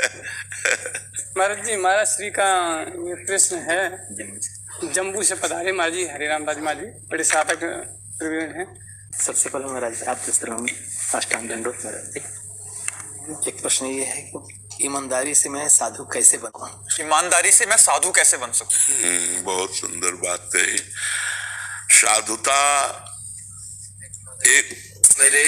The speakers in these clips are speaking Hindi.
महाराज जी, महाराज श्री का ये प्रश्न है, जम्बू से पधारे महाराज जी, हरिराम दास महाराज जी, बड़े साधक प्रवीण हैं। सबसे पहले महाराज आप जिस तरह साष्टांग दंडोत महाराज जी। एक प्रश्न ये है कि ईमानदारी से मैं साधु कैसे बनूं? ईमानदारी से मैं साधु कैसे बन सकूं? बहुत सुंदर बात कही। साधुता, एक मेरे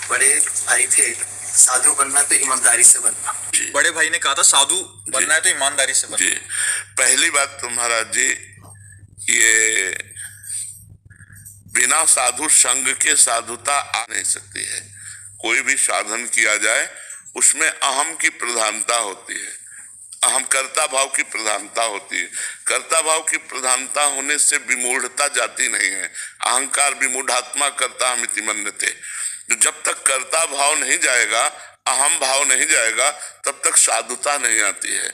बड़े भाई थे, साधु बनना तो ईमानदारी से बनना। बड़े भाई ने कहा था साधु बनना है तो ईमानदारी से बनना। जी, पहली बात तो महाराज जी, ये बिना साधु संग के साधुता आ नहीं सकती है। कोई भी साधन किया जाए उसमें अहम की प्रधानता होती है, अहम कर्ता भाव की प्रधानता होती है। कर्ता भाव की प्रधानता होने से विमूढ़ता जाती नहीं है। अहंकार विमूढ़ात्मा कर्ता हमिति मन्यते। तो जब तक कर्ता भाव नहीं जाएगा, अहम भाव नहीं जाएगा, तब तक साधुता नहीं आती है।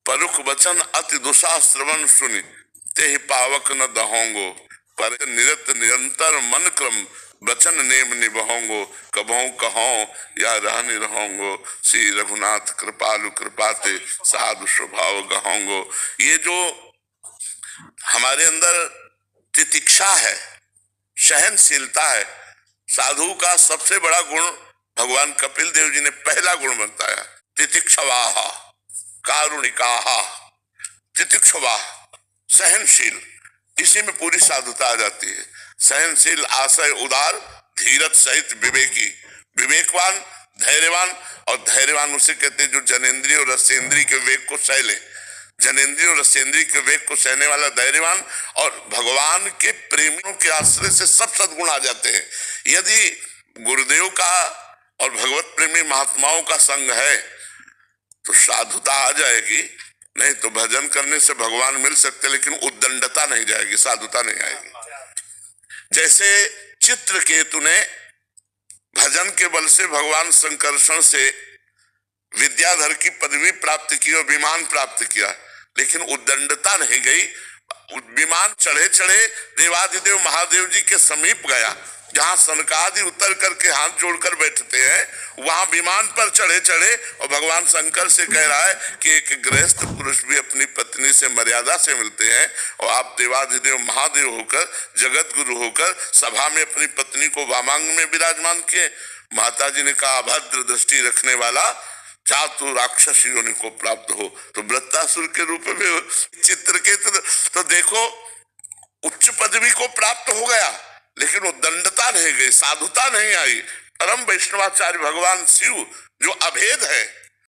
परुख वचन अति दुषा श्रवण सुनि ते ही पावक न दहोंगो, पर निरत निरंतर मन क्रम वचन नेम निभोंगो, कभों कहों या रहनि रहोंगो, श्री रघुनाथ कृपालु कृपाते साधु स्वभाव गहोंगो। ये जो हमारे अंदर तितिक्षा है, सहनशीलता है, साधु का सबसे बड़ा गुण भगवान कपिल देव जी ने पहला गुण बताया, तितिक्षवाह कारुणिकाह। तितिक्षवाह सहनशील, इसी में पूरी साधुता आ जाती है। सहनशील, आशय उदार, धीरज सहित विवेकी। विवेकवान, धैर्यवान, और धैर्यवान उसे कहते हैं जो जनेंद्रिय और रसेंद्रिय के वेग को सह ले। जनेंद्रिय और रसेंद्रिय के वेग को सहने वाला धैर्यवान। और भगवान के प्रेमियों के आश्रय से सब सद्गुण आ जाते हैं। यदि गुरुदेव का और भगवत प्रेमी महात्माओं का संग है तो साधुता आ जाएगी। नहीं तो भजन करने से भगवान मिल सकते, लेकिन उद्दंडता नहीं जाएगी, साधुता नहीं आएगी। जैसे चित्रकेतु ने भजन के बल से भगवान संकर्षण से विद्याधर की पदवी प्राप्त की और विमान प्राप्त किया, लेकिन उद्दंडता नहीं गई। विमान चढ़े चढ़े देवादिदेव महादेव जी के समीप गया, जहां सनकादि उतर करके हाथ जोड़कर बैठते हैं, वहां विमान पर चढ़े चढ़े और भगवान शंकर से कह रहा है कि एक गृहस्थ पुरुष भी अपनी पत्नी से मर्यादा से मिलते हैं, और आप देवादिदेव महादेव होकर, जगत गुरु होकर सभा में अपनी पत्नी को वामांग में विराजमान किए। माता जी ने कहा, अभद्र दृष्टि रखने वाला चातु राक्षस योनि को प्राप्त हो। तो वृत्तासुर के रूप में चित्रकेतु तो देखो उच्च पदवी को प्राप्त हो गया, लेकिन वो दंडता नहीं गई, साधुता नहीं आई। परम वैष्णवाचार्य भगवान शिव जो अभेद है,